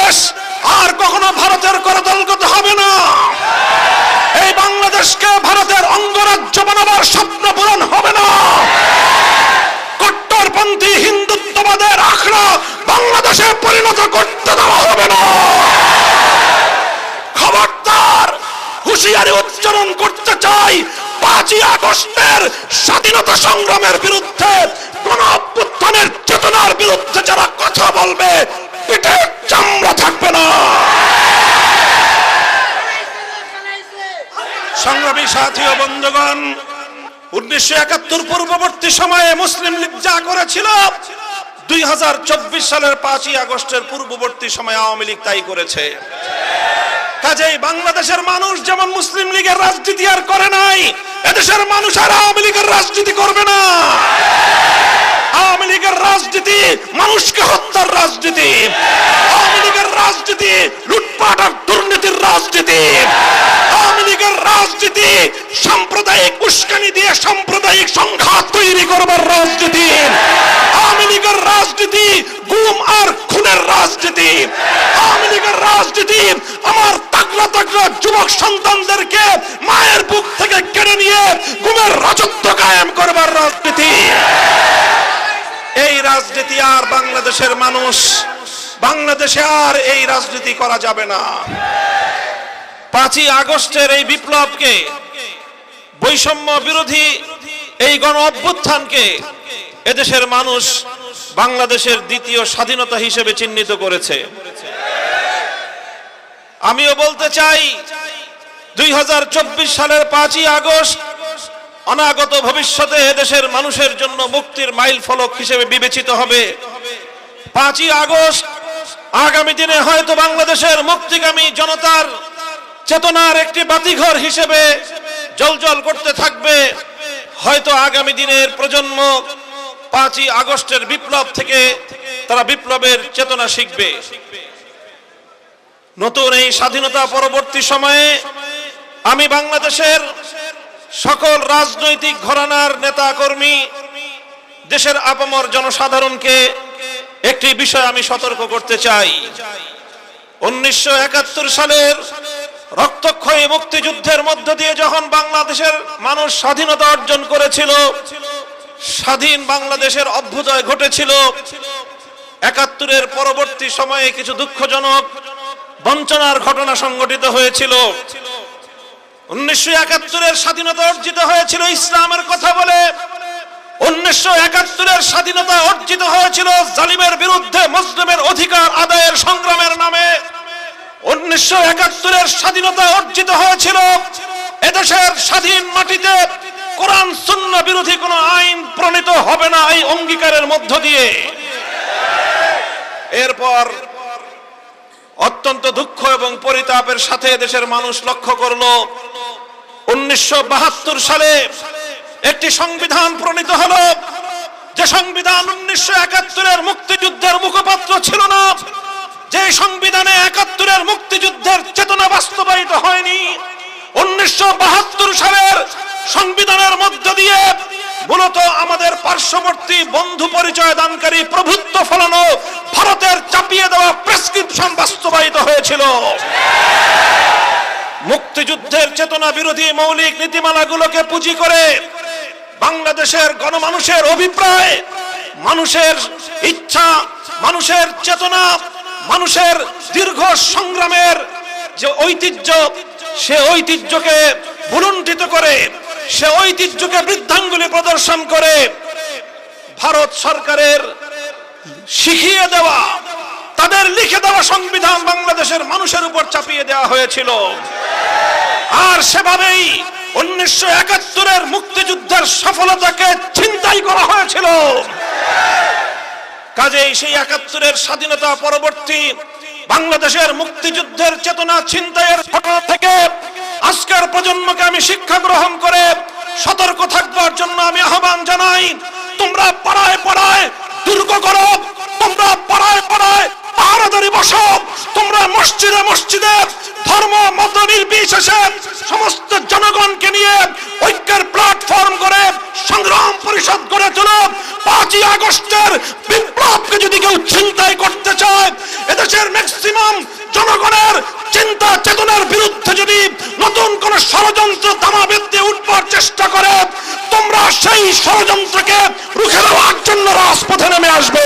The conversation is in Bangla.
বাংলাদেশ আর কখনো ভারতের করদলগত হবে না। এই বাংলাদেশকে ভারতের অঙ্গরাজ্য বানাবার স্বপ্ন পূরণ হবে না। কট্টরপন্থী হিন্দুত্ববাদের আখড়া বাংলাদেশে পরিণত করতে দেওয়া হবে না। খবরদার, হুঁশিয়ারি উচ্চারণ করতে চাই, 5ই আগস্টের স্বাধীনতা সংগ্রামের বিরুদ্ধে, গণ অভ্যুত্থানের চেতনার বিরুদ্ধে যারা কথা বলবে পিঠে চামড়া থাকবে না। সংগ্রামী সাথী ও বন্ধুগণ, 1971 পূর্ববর্তী সময়ে মুসলিম লীগ যা করেছিল, 2024 সালের 5ই আগস্টের পূর্ববর্তী সময়ে আওয়ামী লীগ তাই করেছে। কাজেই বাংলাদেশের মানুষ যেমন মুসলিম লীগের রাজনীতি আর করে নাই, এদেশের মানুষ আর আওয়ামী লীগের রাজনীতি করবে না। আওয়ামী লীগের রাজনীতি মানুষকে হত্যার রাজনীতি, আওয়ামী লীগের রাজনীতি লুটপাট আর দুর্নীতির রাজনীতি, আওয়ামী লীগের রাজনীতি সাম্প্রদায়িক উস্কানি দিয়ে সাম্প্রদায়িক সংঘাত তৈরি করবার রাজনীতি, আওয়ামী লীগের রাজনীতি গুম আর খুনের রাজনীতি, আওয়ামী লীগের রাজনীতি আমার তাগড়া তাগড়া যুবক সন্তানদেরকে মায়ের বুক থেকে কেড়ে নিয়ে গুমের রাজত্ব কায়েম করবার রাজনীতি। এই রাজনীতি আর বাংলাদেশের মানুষ, বাংলাদেশে আর এই রাজনীতি করা যাবে না। 5ই আগস্টের এই বিপ্লবকে, বৈষম্য বিরোধী এই গণ অভ্যুত্থানকে এদেশের মানুষ বাংলাদেশের দ্বিতীয় স্বাধীনতা হিসেবে চিহ্নিত করেছে। আমিও বলতে চাই, 2024 সালের 5ই আগস্ট অনাগত ভবিষ্যতে এদেশের মানুষের জন্য মুক্তির মাইল ফলক হিসেবে বিবেচিত হবে। 5ই আগস্ট আগামী দিনে হয়তো বাংলাদেশের মুক্তিগামী জনতার চেতনার একটি বাতিঘর হিসেবে জ্বলজ্বল করতে থাকবে। হয়তো আগামী দিনের প্রজন্ম 5ই আগস্টের বিপ্লব থেকে তারা বিপ্লবের চেতনা শিখবে। নতুন এই স্বাধীনতা পরবর্তী সময়ে আমি বাংলাদেশের সকল রাজনৈতিক ঘরানার নেতা কর্মী, দেশের আপামর জনসাধারণকে একটি বিষয় আমি সতর্ক করতে চাই। 1971 সালের রক্তক্ষয়ী মুক্তিযুদ্ধের মধ্য দিয়ে যখন বাংলাদেশের মানুষ স্বাধীনতা অর্জন করেছিল, স্বাধীন বাংলাদেশের অভ্যুদয় ঘটেছিল, 71-এর পরবর্তী সময়ে কিছু দুঃখজনক বঞ্চনার ঘটনা সংঘটিত হয়েছিল। 1971-এর স্বাধীনতা অর্জিত হয়েছিল ইসলামের কথা বলে, 1971-এর স্বাধীনতা অর্জিত হয়েছিল জালিমের বিরুদ্ধে মুসলিমের অধিকার আদায়ের সংগ্রামের নামে, 1971-এর স্বাধীনতা অর্জিত হয়েছিল এদেশের স্বাধীন মাটিতে কোরআন সুন্নাহ বিরোধী কোনো আইন প্রণীত হবে না এই অঙ্গীকারের মধ্য দিয়ে। এরপর অত্যন্ত দুঃখ এবং পরিতাপের সাথে দেশের মানুষ লক্ষ্য করলো 1972 সালে একটি সংবিধান প্রণীত হলো, যে সংবিধান 1971-এর মুক্তিযুদ্ধের মুখপাত্র ছিল না, যে সংবিধানে 71-এর মুক্তিযুদ্ধের চেতনা বাস্তবায়িত হয়নি। 1972 সালের সংবিধানের মধ্য দিয়ে মূলত আমাদের পার্শ্ববর্তী বন্ধু পরিচয় দানকারী প্রভুত্ব ফলানো ভারতের চাপিয়ে দেওয়া প্রেসক্রিপশন বাস্তবায়িত হয়েছিল। মুক্তিযুদ্ধের চেতনা বিরোধী মৌলিক নীতিমালাগুলোকে পুঁজি করে বাংলাদেশের গণমানুষের অভিপ্রায়, মানুষের ইচ্ছা, মানুষের চেতনা, মানুষের দীর্ঘ সংগ্রামের যে ঐতিহ্য, সে ঐতিহ্যকে ভুলুণ্ঠিত করে, সে ঐতিহ্যকে বৃদ্ধাঙ্গুলি প্রদর্শন করে ভারত সরকারের শিখিয়ে দেওয়া, তাদের লিখে দেওয়া সংবিধান বাংলাদেশের মানুষের উপর চাপিয়ে দেওয়া হয়েছিল। আর সেভাবেই 1971-এর মুক্তিযুদ্ধের সফলতাকে ছিনতাই করা হয়েছিল। কাজেই সেই 71-এর স্বাধীনতা পরবর্তী বাংলাদেশের মুক্তিযুদ্ধের চেতনা ছিনতাইয়ের ঘটনা থেকে আজকের প্রজন্মকে আমি শিক্ষা গ্রহণ করে সতর্ক থাকবার জন্য আমি আহ্বান জানাই। তোমরা পাড়ায় পাড়ায় দুর্গ করো, তোমরা পাড়ায় পাড়ায় পাহারাদারি বসো, তোমরা মসজিদে মসজিদে ধর্ম মত নির্বিশেষে সমস্ত জনগণকে নিয়ে ঐক্যের প্ল্যাটফর্ম করে সংগ্রাম পরিষদ গড়ে তোলো। 5ই আগস্টের বিপ্লবকে যদি কেউ ছিনতাই করতে চায়, এদেশের ম্যাক্সিমাম জনগণের চিন্তা চেতনার বিরুদ্ধে যদি নতুন কোন ষড়যন্ত্র দামাবেদ দিয়ে উঠবার চেষ্টা করে, তোমরা সেই ষড়যন্ত্রকে রুখে দেওয়ার জন্য রাজপথে নেমে আসবে।